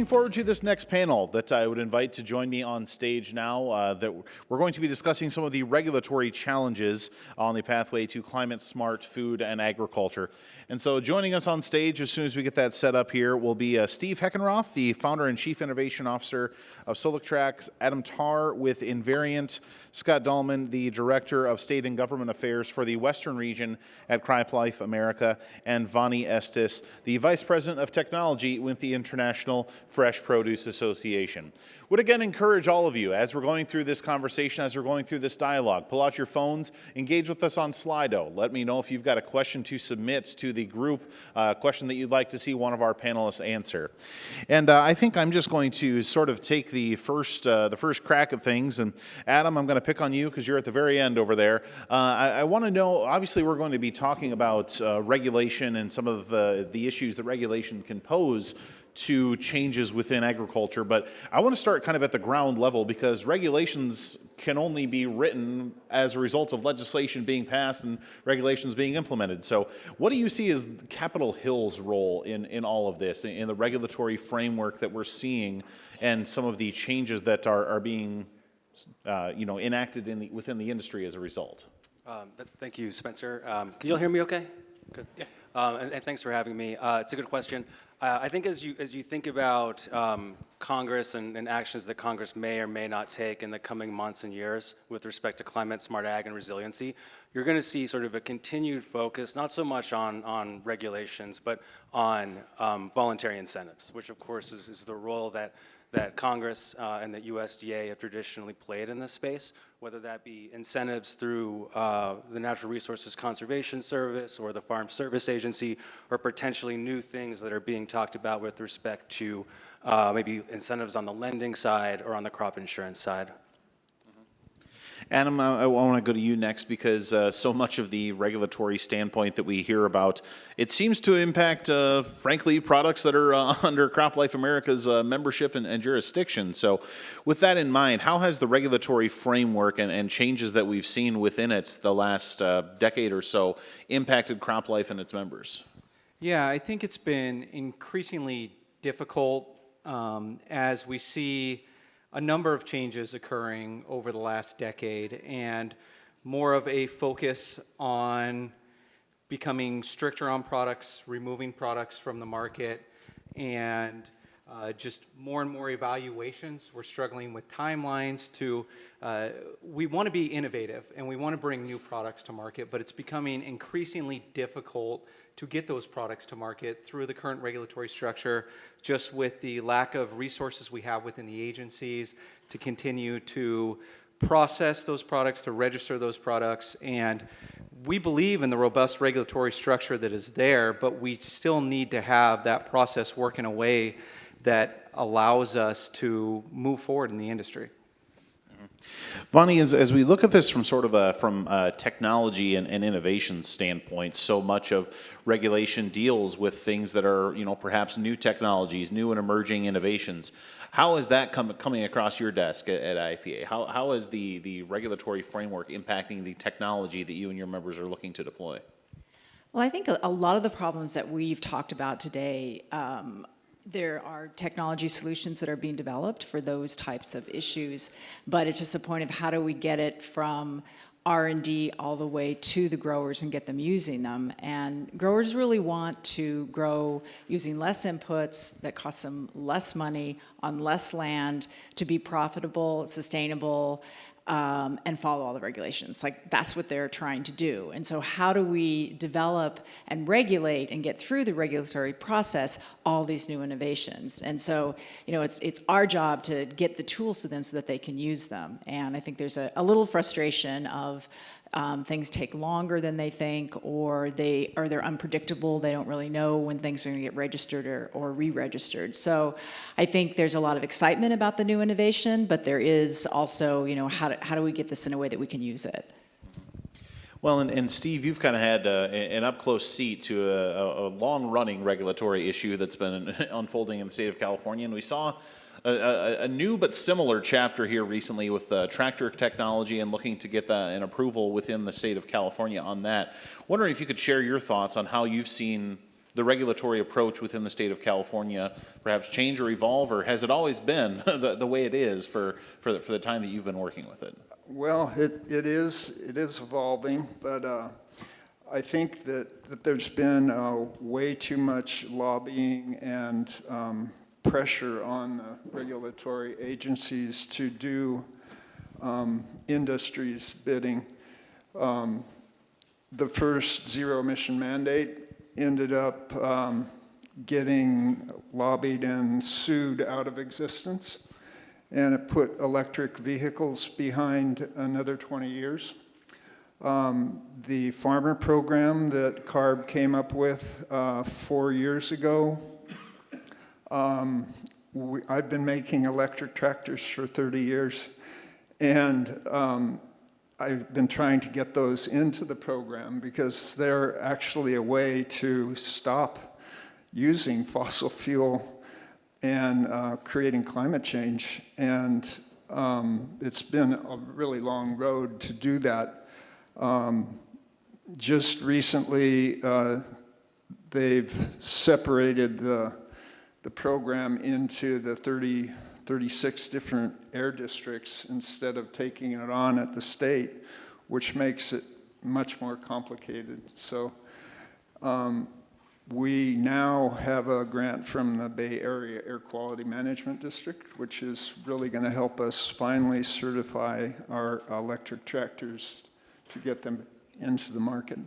looking forward to this next panel that I would invite to join me on stage now. That we're going to be discussing some of the regulatory challenges on the pathway to climate-smart food and agriculture. And so joining us on stage as soon as we get that set up here will be Steve Heckeroth, the founder and chief innovation officer of Solectrac, Adam Tarr with Invariant, Scott Dahlman, the director of state and government affairs for the Western region at CropLife America, and Vonnie Estes, the vice president of technology with the International Fresh Produce Association. Would again encourage all of you, as we're going through this conversation, as we're going through this dialogue, pull out your phones, engage with us on Slido. Let me know if you've got a question to submit to the group, a question that you'd like to see one of our panelists answer. And I think I'm just going to sort of take the first crack at things. And Adam, I'm going to pick on you because you're at the very end over there. I want to know, obviously we're going to be talking about regulation and some of the issues that regulation can pose to changes within agriculture, but I want to start kind of at the ground level because regulations can only be written as a result of legislation being passed and regulations being implemented. So what do you see as Capitol Hill's role in all of this, in the regulatory framework that we're seeing and some of the changes that are being enacted within the industry as a result? Thank you, Spencer. Can you all hear me okay? Good. Yeah. And thanks for having me. It's a good question. I think as you think about Congress and actions that Congress may or may not take in the coming months and years with respect to climate, smart ag, and resiliency, you're going to see sort of a continued focus, not so much on regulations, but on voluntary incentives, which of course is the role that Congress and the USDA have traditionally played in this space, whether that be incentives through the Natural Resources Conservation Service or the Farm Service Agency, or potentially new things that are being talked about with respect to maybe incentives on the lending side or on the crop insurance side. Adam, I want to go to you next because so much of the regulatory standpoint that we hear about, it seems to impact, frankly, products that are under CropLife America's membership and jurisdiction. So with that in mind, how has the regulatory framework and changes that we've seen within it the last decade or so impacted CropLife and its members? Yeah, I think it's been increasingly difficult as we see a number of changes occurring over the last decade and more of a focus on becoming stricter on products, removing products from the market, and just more and more evaluations. We're struggling with timelines we want to be innovative and we want to bring new products to market, but it's becoming increasingly difficult to get those products to market through the current regulatory structure, just with the lack of resources we have within the agencies to continue to process those products, to register those products. And we believe in the robust regulatory structure that is there, but we still need to have that process work in a way that allows us to move forward in the industry. Vonnie, as we look at this from sort of a technology and innovation standpoint, so much of regulation deals with things that are, perhaps new technologies, new and emerging innovations. How is that coming across your desk at IFPA? How is the regulatory framework impacting the technology that you and your members are looking to deploy? Well, I think a lot of the problems that we've talked about today, there are technology solutions that are being developed for those types of issues, but it's just a point of how do we get it from R&D all the way to the growers and get them using them. And growers really want to grow using less inputs that cost them less money on less land to be profitable, sustainable, and follow all the regulations. Like, that's what they're trying to do. And so how do we develop and regulate and get through the regulatory process all these new innovations? And so, it's our job to get the tools to them so that they can use them. And I think there's a little frustration of things take longer than they think, or they're unpredictable. They don't really know when things are going to get registered or re-registered. So I think there's a lot of excitement about the new innovation, but there is also, how do we get this in a way that we can use it? Well, and Steve, you've kind of had an up-close seat to a long-running regulatory issue that's been unfolding in the state of California, and we saw a new but similar chapter here recently with tractor technology and looking to get an approval within the state of California on that. Wondering if you could share your thoughts on how you've seen the regulatory approach within the state of California perhaps change or evolve, or has it always been the way it is for the time that you've been working with it? Well, it is evolving, but I think that there's been way too much lobbying and pressure on the regulatory agencies to do industry's bidding. The first zero-emission mandate ended up getting lobbied and sued out of existence, and it put electric vehicles behind another 20 years. The farmer program that CARB came up with 4 years ago, I've been making electric tractors for 30 years, and I've been trying to get those into the program because they're actually a way to stop using fossil fuel and creating climate change. And it's been a really long road to do that. Just recently, they've separated the program into the 36 different air districts instead of taking it on at the state, which makes it much more complicated. So we now have a grant from the Bay Area Air Quality Management District, which is really going to help us finally certify our electric tractors to get them into the market.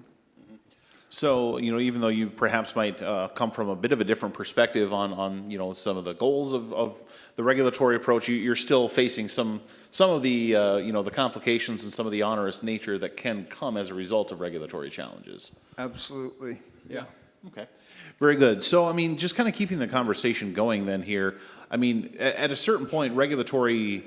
So, even though you perhaps might come from a bit of a different perspective on some of the goals of the regulatory approach, you're still facing some of the, the complications and some of the onerous nature that can come as a result of regulatory challenges. Absolutely, yeah. Okay, very good. So, just kind of keeping the conversation going then here, at a certain point, regulatory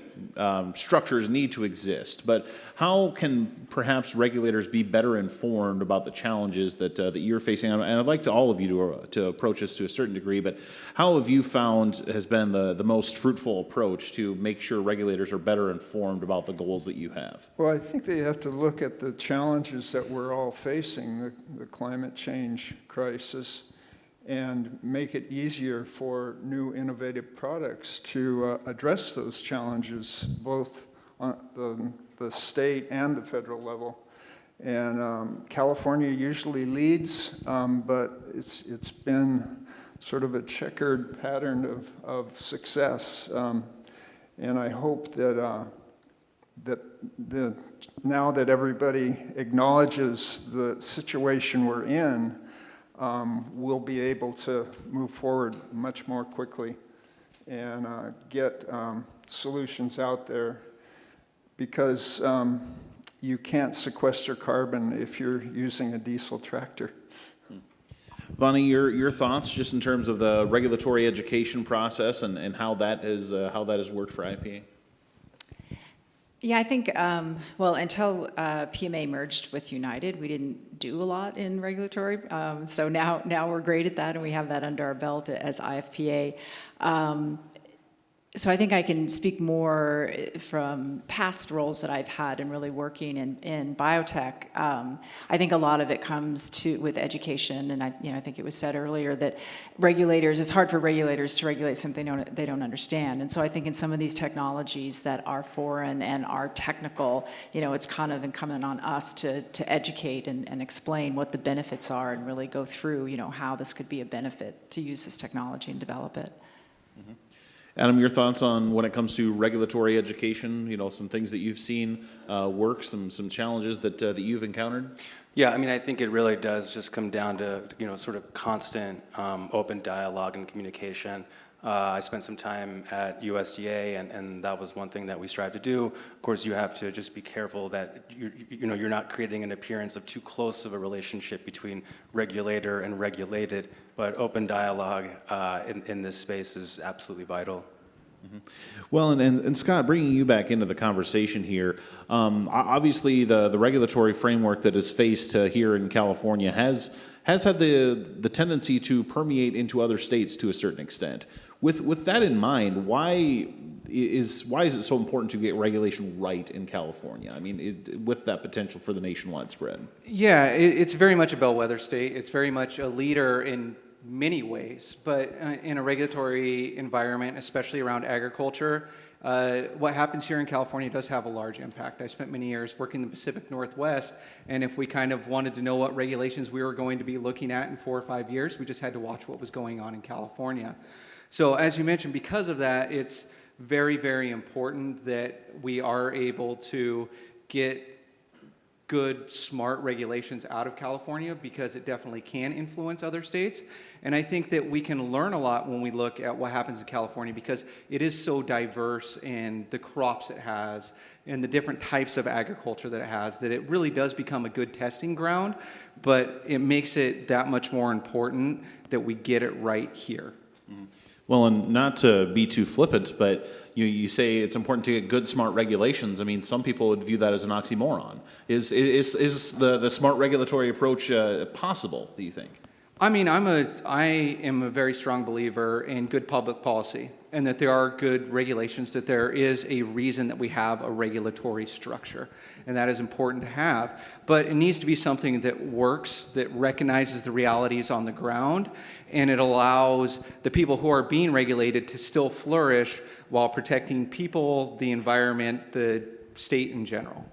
structures need to exist, but how can perhaps regulators be better informed about the challenges that you're facing? And I'd like all of you to approach this to a certain degree, but how have you found has been the most fruitful approach to make sure regulators are better informed about the goals that you have? Well, I think they have to look at the challenges that we're all facing, the climate change crisis, and make it easier for new innovative products to address those challenges, both on the state and the federal level. And California usually leads, but it's been sort of a checkered pattern of success. And I hope that now that everybody acknowledges the situation we're in, we'll be able to move forward much more quickly and get solutions out there, because you can't sequester carbon if you're using a diesel tractor. Vonnie, your thoughts just in terms of the regulatory education process and how that has worked for IPA? Yeah, I think, well, until PMA merged with United, we didn't do a lot in regulatory. So now we're great at that, and we have that under our belt as IFPA. So I think I can speak more from past roles that I've had in really working in biotech. I think a lot of it comes with education, and I think it was said earlier that it's hard for regulators to regulate something they don't understand. And so I think in some of these technologies that are foreign and are technical, it's kind of incumbent on us to educate and explain what the benefits are and really go through, how this could be a benefit to use this technology and develop it. Mm-hmm. Adam, your thoughts on when it comes to regulatory education, some things that you've seen work, some challenges that you've encountered? Yeah, I think it really does just come down to, sort of constant open dialogue and communication. I spent some time at USDA, and that was one thing that we strive to do. Of course, you have to just be careful that you're not creating an appearance of too close of a relationship between regulator and regulated, but open dialogue in this space is absolutely vital. Mm-hmm. Well, and Scott, bringing you back into the conversation here, obviously the regulatory framework that is faced here in California has had the tendency to permeate into other states to a certain extent. With that in mind, why is it so important to get regulation right in California? With that potential for the nationwide spread. Yeah, it's very much a bellwether state. It's very much a leader in many ways, but in a regulatory environment, especially around agriculture, what happens here in California does have a large impact. I spent many years working in the Pacific Northwest, and if we kind of wanted to know what regulations we were going to be looking at in 4 or 5 years, we just had to watch what was going on in California. So as you mentioned, because of that, it's very, very important that we are able to get good, smart regulations out of California, because it definitely can influence other states. And I think that we can learn a lot when we look at what happens in California, because it is so diverse in the crops it has and the different types of agriculture that it has, that it really does become a good testing ground, but it makes it that much more important that we get it right here. Mm-hmm. Well, and not to be too flippant, but you say it's important to get good, smart regulations. I mean, some people would view that as an oxymoron. Is the smart regulatory approach possible, do you think? I mean, I am a very strong believer in good public policy, and that there are good regulations, that there is a reason that we have a regulatory structure, and that is important to have. But it needs to be something that works, that recognizes the realities on the ground, and it allows the people who are being regulated to still flourish while protecting people, the environment, the state in general.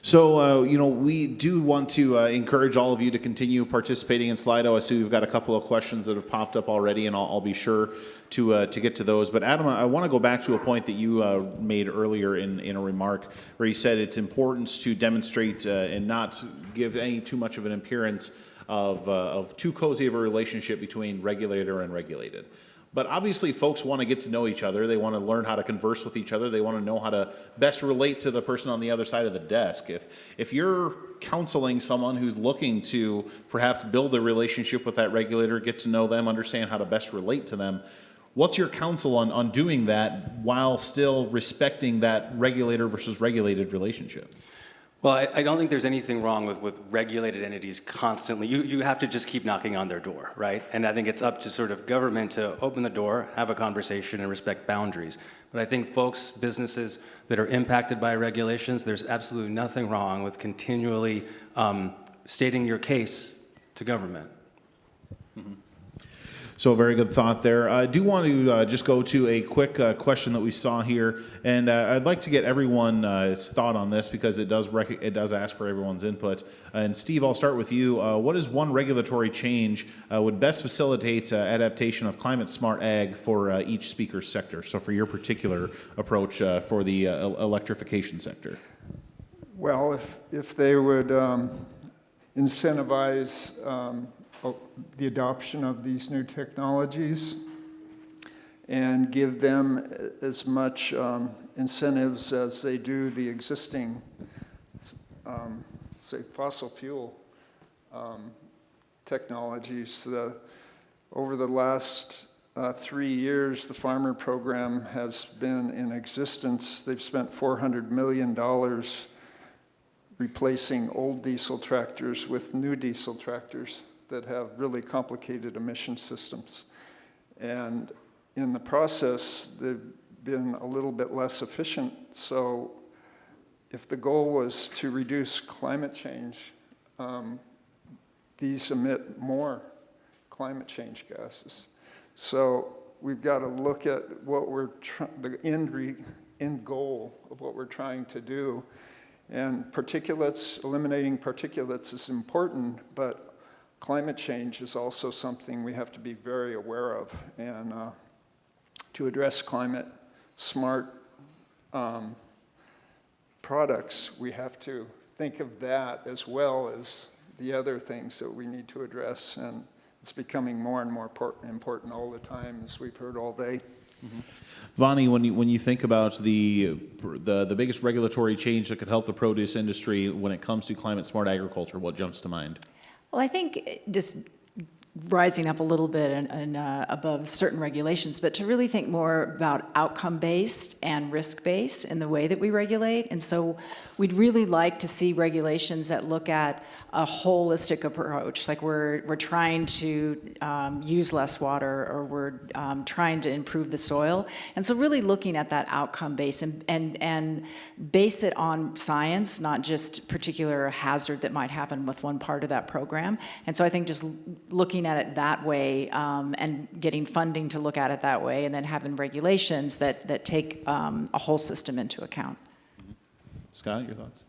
So, we do want to encourage all of you to continue participating in Slido. I see we've got a couple of questions that have popped up already, and I'll be sure to get to those. But Adam, I want to go back to a point that you made earlier in a remark where you said it's important to demonstrate and not give any too much of an appearance of too cozy of a relationship between regulator and regulated. But obviously, folks want to get to know each other. They want to learn how to converse with each other. They want to know how to best relate to the person on the other side of the desk. If you're counseling someone who's looking to perhaps build a relationship with that regulator, get to know them, understand how to best relate to them, what's your counsel on doing that while still respecting that regulator versus regulated relationship? Well, I don't think there's anything wrong with regulated entities constantly. You have to just keep knocking on their door, right? And I think it's up to sort of government to open the door, have a conversation, and respect boundaries. But I think folks, businesses that are impacted by regulations, there's absolutely nothing wrong with continually stating your case to government. Mm-hmm. So a very good thought there. I do want to just go to a quick question that we saw here, and I'd like to get everyone's thought on this, because it does ask for everyone's input. And Steve, I'll start with you. What is one regulatory change would best facilitate adaptation of climate smart ag for each speaker's sector? So for your particular approach for the electrification sector. Well, if they would incentivize the adoption of these new technologies and give them as much incentives as they do the existing, say, fossil fuel technologies. Over the last 3 years, the farmer program has been in existence. They've spent $400 million replacing old diesel tractors with new diesel tractors that have really complicated emission systems. And in the process, they've been a little bit less efficient. So if the goal was to reduce climate change, these emit more climate change gases. So we've got to look at what the end goal of what we're trying to do. And particulates, eliminating particulates is important, but climate change is also something we have to be very aware of. And to address climate smart products, we have to think of that as well as the other things that we need to address. And it's becoming more and more important all the time, as we've heard all day. Mm-hmm. Vonnie, when you think about the biggest regulatory change that could help the produce industry when it comes to climate smart agriculture, what jumps to mind? Well, I think just rising up a little bit and above certain regulations, but to really think more about outcome-based and risk-based in the way that we regulate. And so we'd really like to see regulations that look at a holistic approach, like we're trying to use less water, or we're trying to improve the soil. And so really looking at that outcome base and base it on science, not just particular hazard that might happen with one part of that program. And so I think just looking looking at it that way and getting funding to look at it that way, and then having regulations that take a whole system into account. Scott, your thoughts?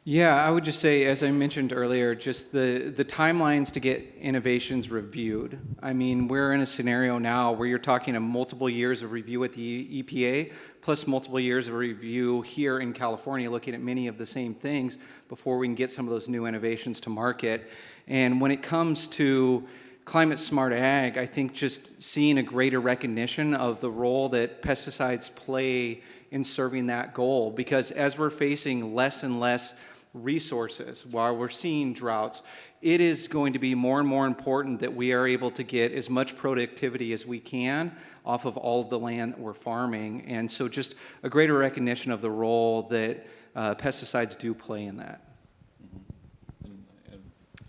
Yeah, I would just say, as I mentioned earlier, just the timelines to get innovations reviewed. I mean, we're in a scenario now where you're talking a multiple years of review at the EPA, plus multiple years of review here in California, looking at many of the same things before we can get some of those new innovations to market. And when it comes to climate smart ag, I think just seeing a greater recognition of the role that pesticides play in serving that goal, because as we're facing less and less resources, while we're seeing droughts, it is going to be more and more important that we are able to get as much productivity as we can off of all of the land that we're farming. And so just a greater recognition of the role that pesticides do play in that.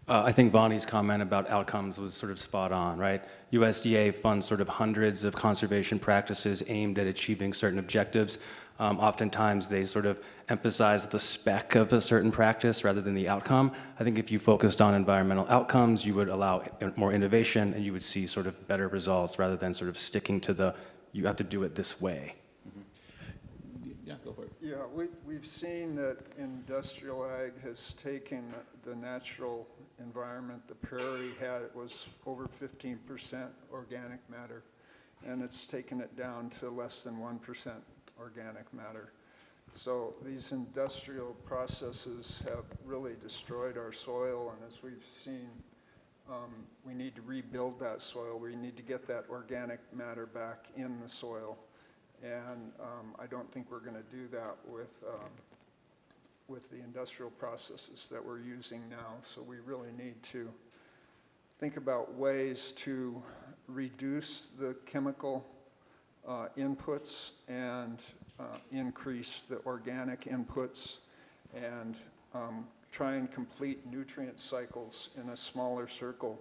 I think Vonnie's comment about outcomes was sort of spot on, right? USDA funds sort of hundreds of conservation practices aimed at achieving certain objectives. Oftentimes they sort of emphasize the spec of a certain practice rather than the outcome. I think if you focused on environmental outcomes, you would allow more innovation and you would see sort of better results rather than sort of sticking to the, you have to do it this way. Yeah, go for it. Yeah, we've seen that industrial ag has taken the natural environment. The prairie was over 15% organic matter, and it's taken it down to less than 1% organic matter. So these industrial processes have really destroyed our soil, and as we've seen, we need to rebuild that soil. We need to get that organic matter back in the soil. And I don't think we're going to do that with the industrial processes that we're using now. So we really need to think about ways to reduce the chemical inputs and increase the organic inputs, and try and complete nutrient cycles in a smaller circle.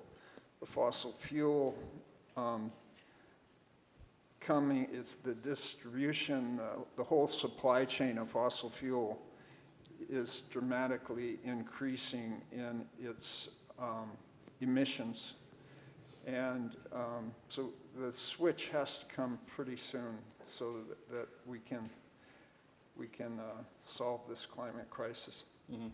The fossil fuel it's the distribution, the whole supply chain of fossil fuel is dramatically increasing in its emissions. And so the switch has to come pretty soon so that we can solve this climate crisis. Mm-hmm.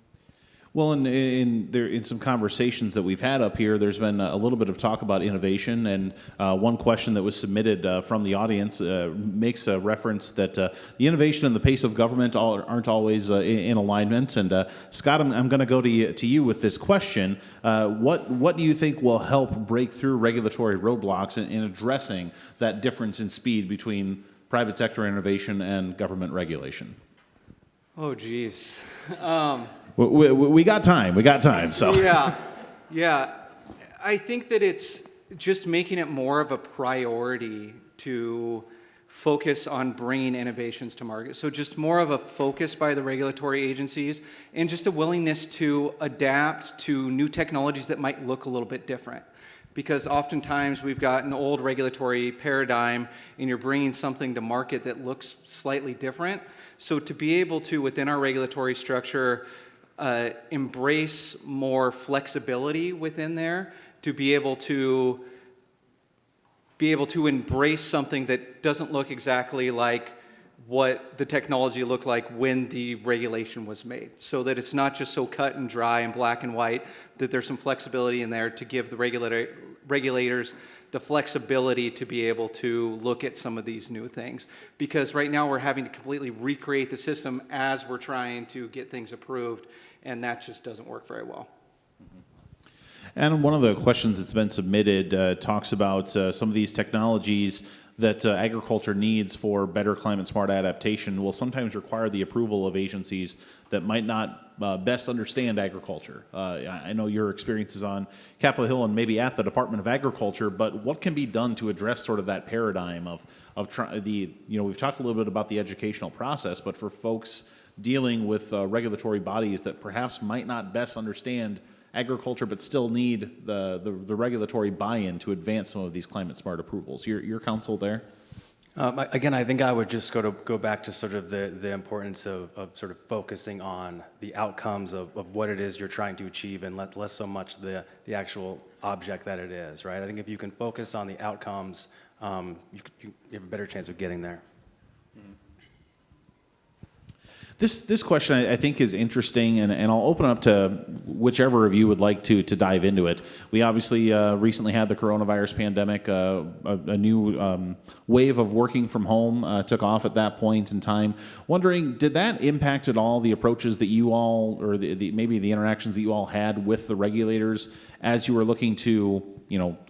Well, in some conversations that we've had up here, there's been a little bit of talk about innovation, and one question that was submitted from the audience makes a reference that the innovation and the pace of government aren't always in alignment. And Scott, I'm going to go to you with this question. What do you think will help break through regulatory roadblocks in addressing that difference in speed between private sector innovation and government regulation? Oh, geez. We got time, so. Yeah. I think that it's just making it more of a priority to focus on bringing innovations to market. So just more of a focus by the regulatory agencies, and just a willingness to adapt to new technologies that might look a little bit different. Because oftentimes we've got an old regulatory paradigm and you're bringing something to market that looks slightly different. So to be able to, within our regulatory structure, embrace more flexibility within there, to be able to embrace something that doesn't look exactly like what the technology looked like when the regulation was made, so that it's not just so cut and dry and black and white, that there's some flexibility in there to give the regulators the flexibility to be able to look at some of these new things. Because right now we're having to completely recreate the system as we're trying to get things approved, and that just doesn't work very well. And one of the questions that's been submitted talks about some of these technologies that agriculture needs for better climate-smart adaptation will sometimes require the approval of agencies that might not best understand agriculture. I know your experiences on Capitol Hill and maybe at the Department of Agriculture, but what can be done to address sort of that paradigm of we've talked a little bit about the educational process, but for folks dealing with regulatory bodies that perhaps might not best understand agriculture but still need the regulatory buy-in to advance some of these climate smart approvals. Your counsel there? Again, I think I would just go back to sort of the importance of sort of focusing on the outcomes of what it is you're trying to achieve, and less so much the actual object that it is, right? I think if you can focus on the outcomes, you have a better chance of getting there. This question I think is interesting, and I'll open up to whichever of you would like to dive into it. We obviously recently had the coronavirus pandemic, a new wave of working from home took off at that point in time. Wondering, did that impact at all the approaches that you all, or maybe the interactions that you all had with the regulators as you were looking to,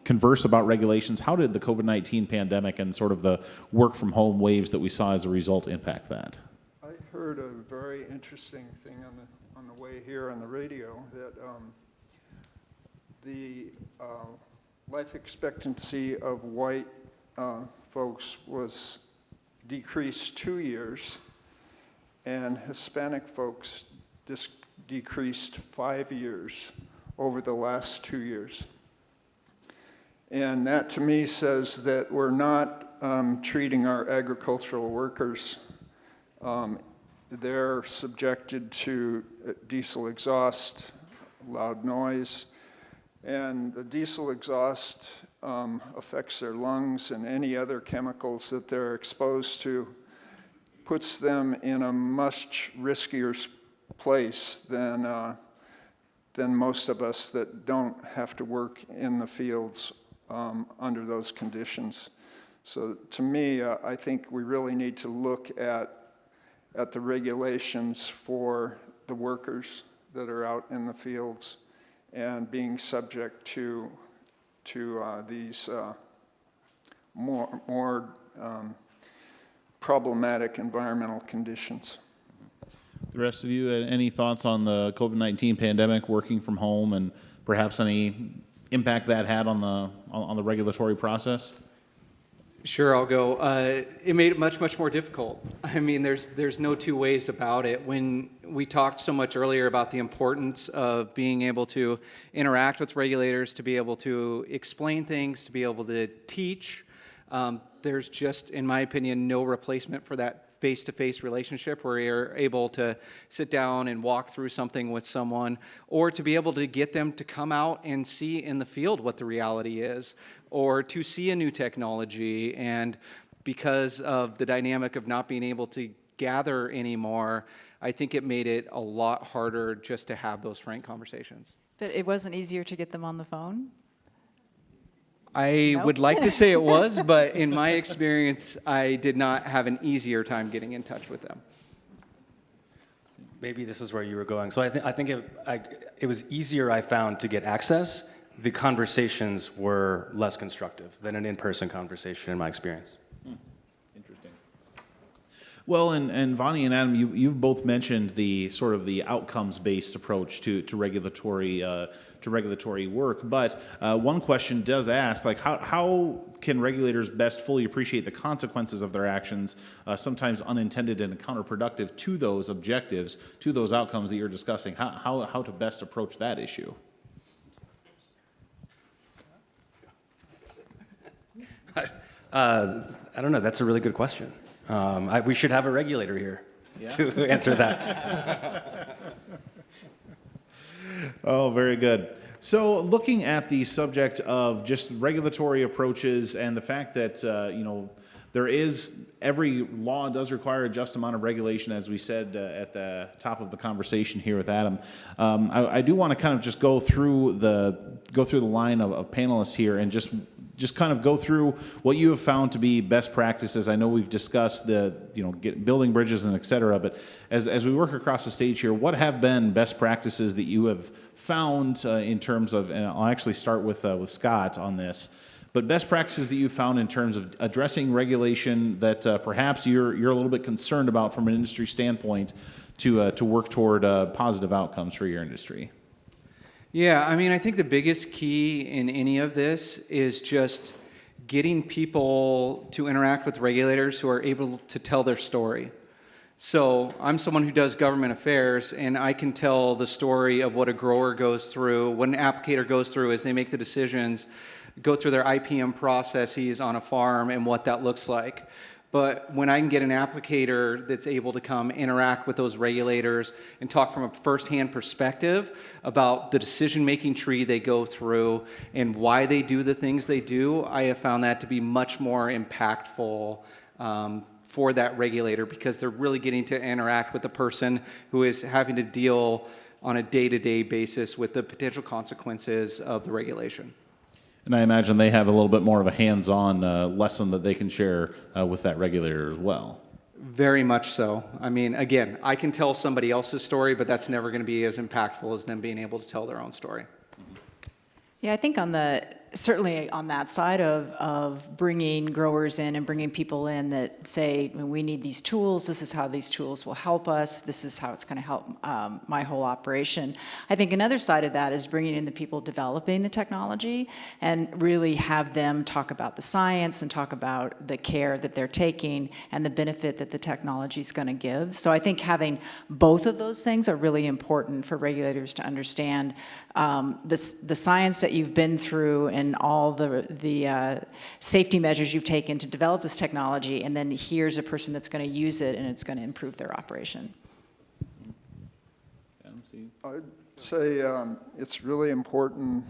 converse about regulations? How did the COVID-19 pandemic and sort of the work from home waves that we saw as a result impact that? Heard a very interesting thing on the way here on the radio, that the life expectancy of white folks was decreased 2 years, and Hispanic folks decreased 5 years over the last 2 years. And that to me says that we're not treating our agricultural workers. They're subjected to diesel exhaust, loud noise, and the diesel exhaust affects their lungs, and any other chemicals that they're exposed to puts them in a much riskier place than most of us that don't have to work in the fields under those conditions. So to me, I think we really need to look at the regulations for the workers that are out in the fields and being subject to these more problematic environmental conditions. The rest of you, any thoughts on the COVID-19 pandemic, working from home, and perhaps any impact that had on the regulatory process? Sure, I'll go. It made it much more difficult. I mean, there's no two ways about it. When we talked so much earlier about the importance of being able to interact with regulators, to be able to explain things, to be able to teach, there's just, in my opinion, no replacement for that face-to-face relationship where you're able to sit down and walk through something with someone, or to be able to get them to come out and see in the field what the reality is, or to see a new technology. And because of the dynamic of not being able to gather anymore, I think it made it a lot harder just to have those frank conversations. But it wasn't easier to get them on the phone? I No? would like to say it was, but in my experience, I did not have an easier time getting in touch with them. Maybe this is where you were going. So I think it was easier, I found, to get access. The conversations were less constructive than an in-person conversation, in my experience. Interesting. Well, and Vonnie and Adam, you've both mentioned the sort of the outcomes-based approach to regulatory work. But one question does ask, like, how can regulators best fully appreciate the consequences of their actions, sometimes unintended and counterproductive to those objectives, to those outcomes that you're discussing? How to best approach that issue? I don't know. That's a really good question. We should have a regulator here to answer that. Oh, very good. So looking at the subject of just regulatory approaches and the fact that, every law does require a just amount of regulation, as we said at the top of the conversation here with Adam. I do want to kind of just go through the line of panelists here and just kind of go through what you have found to be best practices. I know we've discussed building bridges and et cetera, but as we work across the stage here, what have been best practices that you have found in terms of, and I'll actually start with Scott on this, but best practices that you found in terms of addressing regulation that perhaps you're a little bit concerned about from an industry standpoint to work toward positive outcomes for your industry. Yeah, I mean, I think the biggest key in any of this is just getting people to interact with regulators who are able to tell their story. So I'm someone who does government affairs, and I can tell the story of what a grower goes through, what an applicator goes through as they make the decisions, go through their IPM processes on a farm and what that looks like. But when I can get an applicator that's able to come interact with those regulators and talk from a firsthand perspective about the decision-making tree they go through and why they do the things they do, I have found that to be much more impactful for that regulator, because they're really getting to interact with the person who is having to deal on a day-to-day basis with the potential consequences of the regulation. And I imagine they have a little bit more of a hands-on lesson that they can share with that regulator as well. Very much so. I mean, again, I can tell somebody else's story, but that's never going to be as impactful as them being able to tell their own story. Yeah, I think certainly on that side of bringing growers in and bringing people in that say, we need these tools, this is how these tools will help us, this is how it's going to help my whole operation. I think another side of that is bringing in the people developing the technology and really have them talk about the science and talk about the care that they're taking and the benefit that the technology is going to give. So I think having both of those things are really important for regulators to understand the science that you've been through and all the safety measures you've taken to develop this technology, and then here's a person that's going to use it and it's going to improve their operation. I'd say it's really important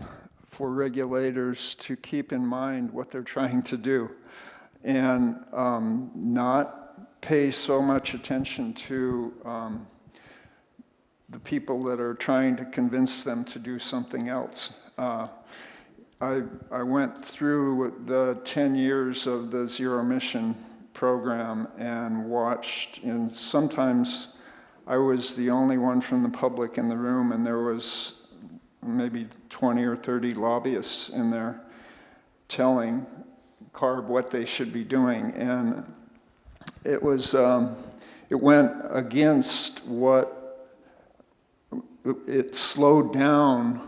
for regulators to keep in mind what they're trying to do and not pay so much attention to the people that are trying to convince them to do something else. I went through the 10 years of the zero emission program and watched, and sometimes I was the only one from the public in the room, and there was maybe 20 or 30 lobbyists in there telling CARB what they should be doing. And it was, it went against it slowed down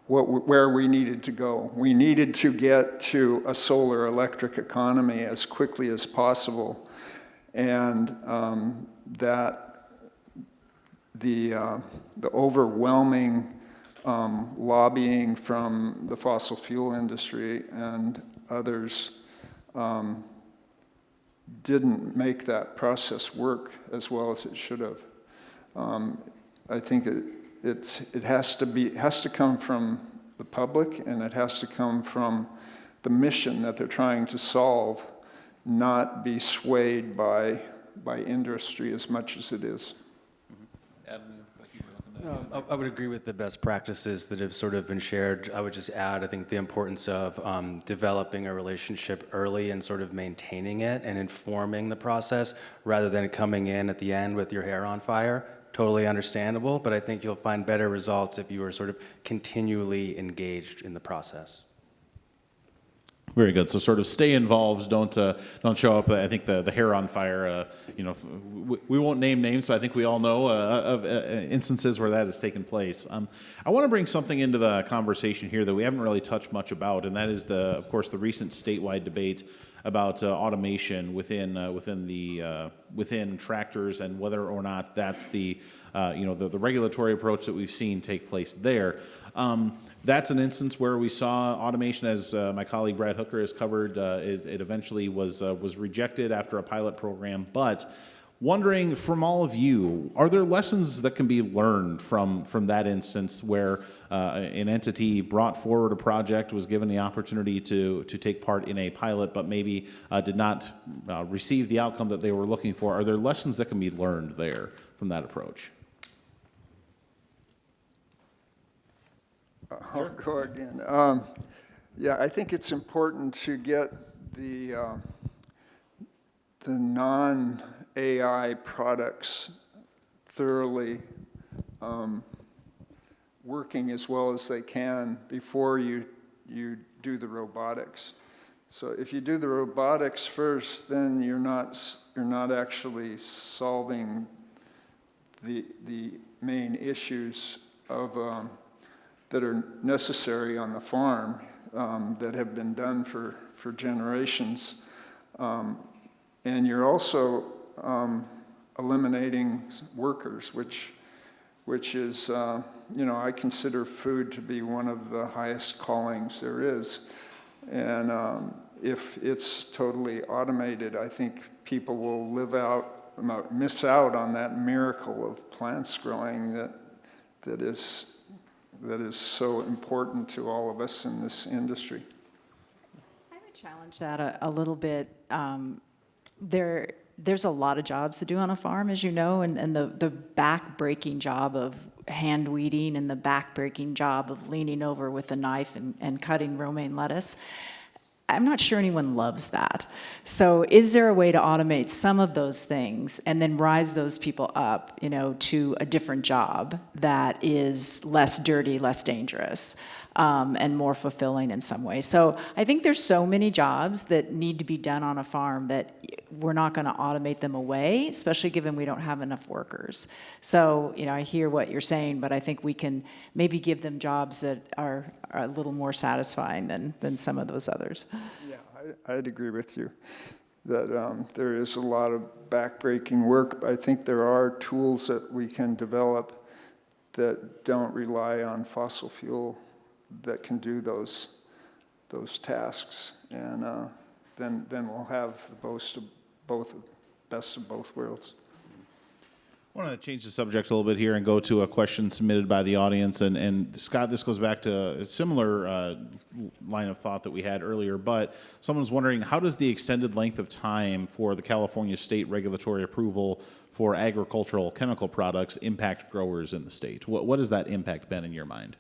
where we needed to go. We needed to get to a solar electric economy as quickly as possible, and that the overwhelming lobbying from the fossil fuel industry and others didn't make that process work as well as it should have. I think it has to come from the public, and it has to come from the mission that they're trying to solve, not be swayed by industry as much as it is. I would agree with the best practices that have sort of been shared. I would just add, I think, the importance of developing a relationship early and sort of maintaining it and informing the process rather than coming in at the end with your hair on fire. Totally understandable, but I think you'll find better results if you are sort of continually engaged in the process. Very good. So sort of stay involved. Don't show up. I think the hair on fire. We won't name names, but I think we all know of instances where that has taken place. I want to bring something into the conversation here that we haven't really touched much about, and that is of course, the recent statewide debate about automation within tractors and whether or not that's the regulatory approach that we've seen take place there. That's an instance where we saw automation, as my colleague Brad Hooker has covered. It eventually was rejected after a pilot program. But wondering from all of you, are there lessons that can be learned from that instance where an entity brought forward a project, was given the opportunity to take part in a pilot, but maybe did not receive the outcome that they were looking for? Are there lessons that can be learned there from that approach? I'll go again. Yeah, I think it's important to get the non-AI products thoroughly working as well as they can before you do the robotics. So if you do the robotics first, then you're not actually solving the main issues of that are necessary on the farm that have been done for generations. And you're also eliminating workers, which is, I consider food to be one of the highest callings there is. And if it's totally automated, I think people will miss out on that miracle of plants growing that is so important to all of us in this industry. I would challenge that a little bit. There's a lot of jobs to do on a farm, as you know, and the back-breaking job of hand weeding and the back-breaking job of leaning over with a knife and cutting romaine lettuce. I'm not sure anyone loves that. So is there a way to automate some of those things and then rise those people up, to a different job that is less dirty, less dangerous, and more fulfilling in some way? So I think there's so many jobs that need to be done on a farm that we're not going to automate them away, especially given we don't have enough workers. So, I hear what you're saying, but I think we can maybe give them jobs that are a little more satisfying than some of those others. Yeah, I'd agree with you that there is a lot of backbreaking work. I think there are tools that we can develop that don't rely on fossil fuel that can do those tasks, and then we'll have the best of both worlds. I want to change the subject a little bit here and go to a question submitted by the audience. And Scott, this goes back to a similar line of thought that we had earlier, but someone's wondering, how does the extended length of time for the California state regulatory approval for agricultural chemical products impact growers in the state? What has that impact been in your mind?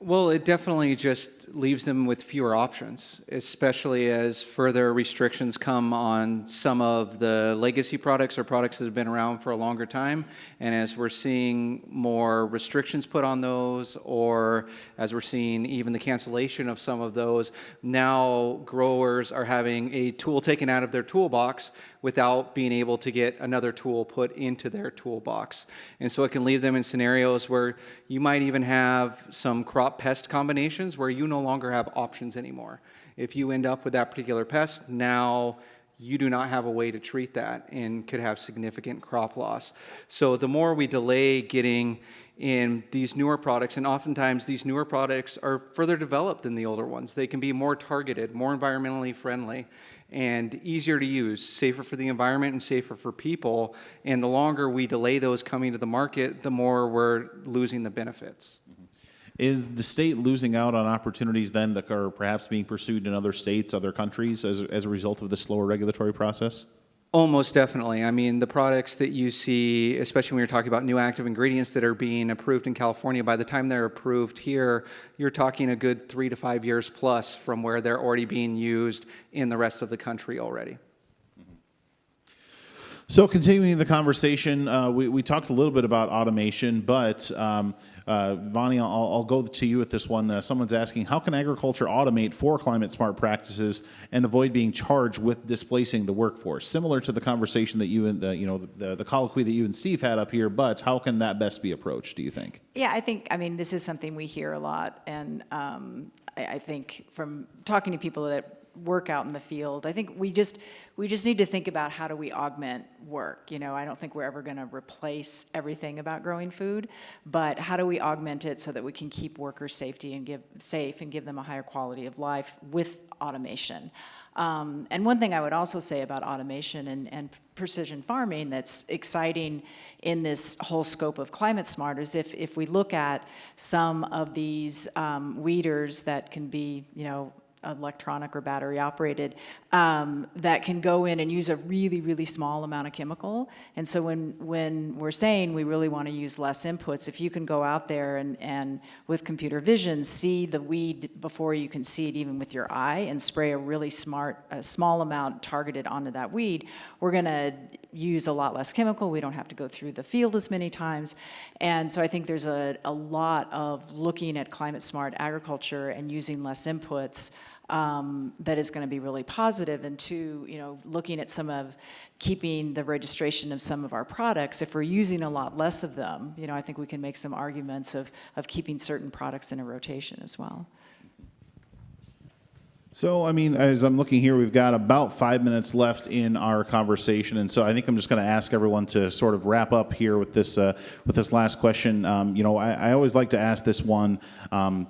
Well, it definitely just leaves them with fewer options, especially as further restrictions come on some of the legacy products or products that have been around for a longer time. And as we're seeing more restrictions put on those, or as we're seeing even the cancellation of some of those, now growers are having a tool taken out of their toolbox without being able to get another tool put into their toolbox. And so it can leave them in scenarios where you might even have some crop pest combinations where you no longer have options anymore. If you end up with that particular pest, now you do not have a way to treat that and could have significant crop loss. So the more we delay getting in these newer products, and oftentimes these newer products are further developed than the older ones. They can be more targeted, more environmentally friendly, and easier to use, safer for the environment and safer for people. And the longer we delay those coming to the market, the more we're losing the benefits. Is the state losing out on opportunities then that are perhaps being pursued in other states, other countries, as a result of this slower regulatory process? Oh, most definitely. I mean, the products that you see, especially when you're talking about new active ingredients that are being approved in California, by the time they're approved here, you're talking a good 3 to 5 years plus from where they're already being used in the rest of the country already. So continuing the conversation, we talked a little bit about automation, but Vonnie, I'll go to you with this one. Someone's asking, how can agriculture automate for climate smart practices and avoid being charged with displacing the workforce? Similar to the conversation that you and the colloquy that you and Steve had up here, but how can that best be approached, do you think? Yeah, I mean, this is something we hear a lot, and I think from talking to people that work out in the field, I think we just need to think about how do we augment work. I don't think we're ever going to replace everything about growing food, but how do we augment it so that we can keep workers safety and give them a higher quality of life with automation. And one thing I would also say about automation and precision farming that's exciting in this whole scope of climate smart is if we look at some of these weeders that can be, electronic or battery operated, that can go in and use a really, really small amount of chemical. And so when we're saying we really want to use less inputs, if you can go out there and with computer vision see the weed before you can see it even with your eye and spray a really small amount targeted onto that weed, we're going to use a lot less chemical. We don't have to go through the field as many times. And so I think there's a lot of looking at climate smart agriculture and using less inputs that is going to be really positive. And two, looking at some of keeping the registration of some of our products, if we're using a lot less of them, I think we can make some arguments of keeping certain products in a rotation as well. So, I mean, as I'm looking here, we've got about 5 minutes left in our conversation, and so I think I'm just going to ask everyone to sort of wrap up here with this last question. I always like to ask this one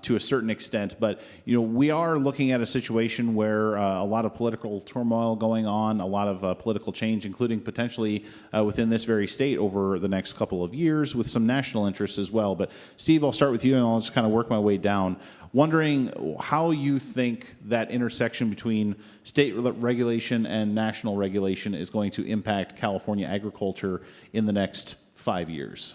to a certain extent, but we are looking at a situation where a lot of political turmoil going on, a lot of political change, including potentially within this very state over the next couple of years, with some national interests as well. But Steve, I'll start with you, and I'll just kind of work my way down. Wondering how you think that intersection between state regulation and national regulation is going to impact California agriculture in the next 5 years.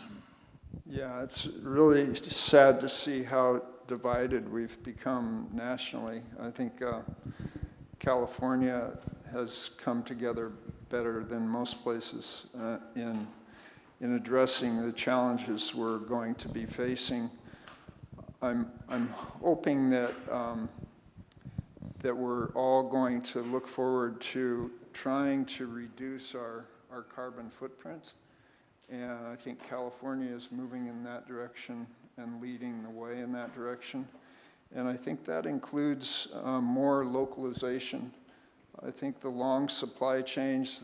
Yeah, it's really sad to see how divided we've become nationally. I think California has come together better than most places in addressing the challenges we're going to be facing. I'm hoping that that we're all going to look forward to trying to reduce our carbon footprint, and I think California is moving in that direction and leading the way in that direction. And I think that includes more localization. I think the long supply chains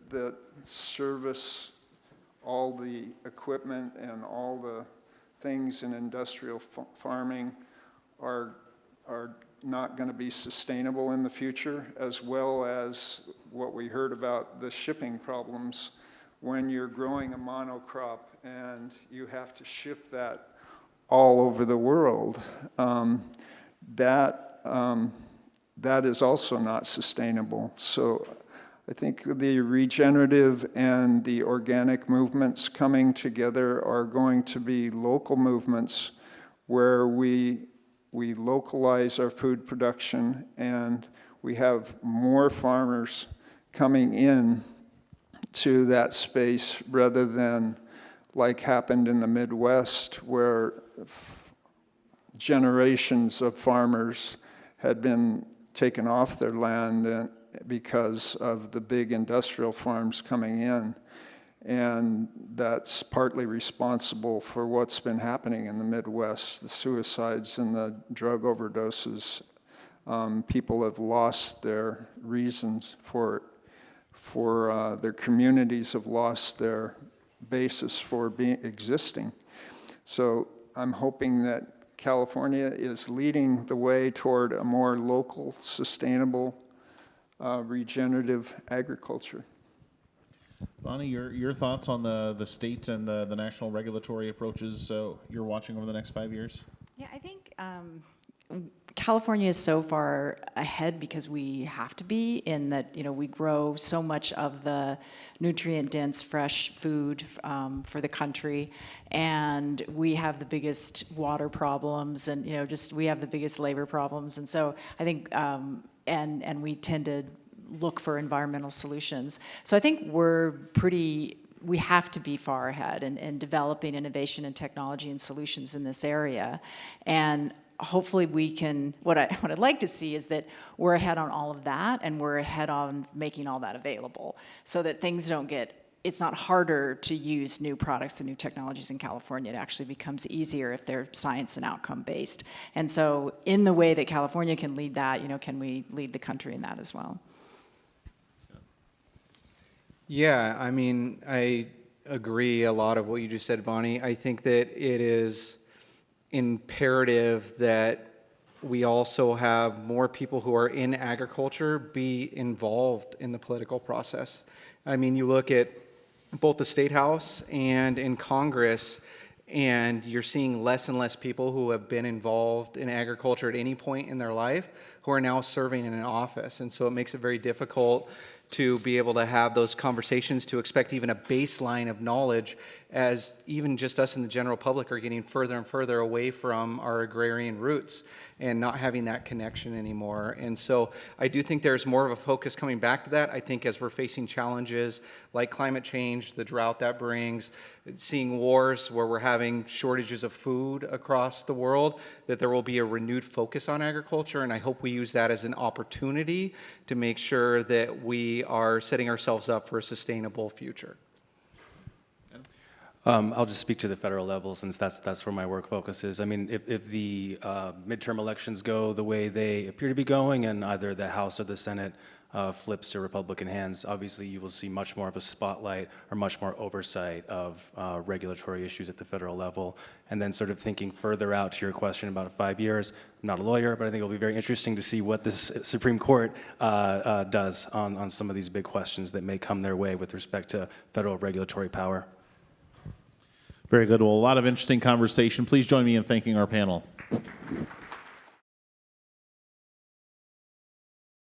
that service all the equipment and all the things in industrial farming are not going to be sustainable in the future, as well as what we heard about the shipping problems when you're growing a monocrop and you have to ship that all over the world. That is also not sustainable. So I think the regenerative and the organic movements coming together are going to be local movements where we localize our food production and we have more farmers coming in to that space rather than like happened in the Midwest, where generations of farmers had been taken off their land because of the big industrial farms coming in. And that's partly responsible for what's been happening in the Midwest, the suicides and the drug overdoses. People have lost their reasons for their communities have lost their basis for existing. So I'm hoping that California is leading the way toward a more local, sustainable, regenerative agriculture. Vonnie, your thoughts on the state and the national regulatory approaches you're watching over the next 5 years? Yeah, I think California is so far ahead because we have to be, in that we grow so much of the nutrient-dense fresh food for the country, and we have the biggest water problems, and we have the biggest labor problems, and so I think and we tend to look for environmental solutions. So I think we have to be far ahead in developing innovation and technology and solutions in this area. And hopefully we can, what I'd like to see is that we're ahead on all of that, and we're ahead on making all that available so that things don't it's not harder to use new products and new technologies in California. It actually becomes easier if they're science and outcome based. And so in the way that California can lead that, can we lead the country in that as well? Yeah, I mean, I agree a lot of what you just said, Vonnie. I think that it is imperative that we also have more people who are in agriculture be involved in the political process. I mean, you look at both the State House and in Congress, and you're seeing less and less people who have been involved in agriculture at any point in their life who are now serving in an office. And so it makes it very difficult to be able to have those conversations, to expect even a baseline of knowledge, as even just us and the general public are getting further and further away from our agrarian roots and not having that connection anymore. And so I do think there's more of a focus coming back to that. I think as we're facing challenges like climate change, the drought that brings, seeing wars where we're having shortages of food across the world, that there will be a renewed focus on agriculture. And I hope we use that as an opportunity to make sure that we are setting ourselves up for a sustainable future. I'll just speak to the federal level since that's where my work focuses. I mean, if the midterm elections go the way they appear to be going, and either the House or the Senate flips to Republican hands, obviously you will see much more of a spotlight or much more oversight of regulatory issues at the federal level. And then sort of thinking further out to your question about 5 years, I'm not a lawyer, but I think it'll be very interesting to see what this Supreme Court does on some of these big questions that may come their way with respect to federal regulatory power. Very good. Well, a lot of interesting conversation. Please join me in thanking our panel.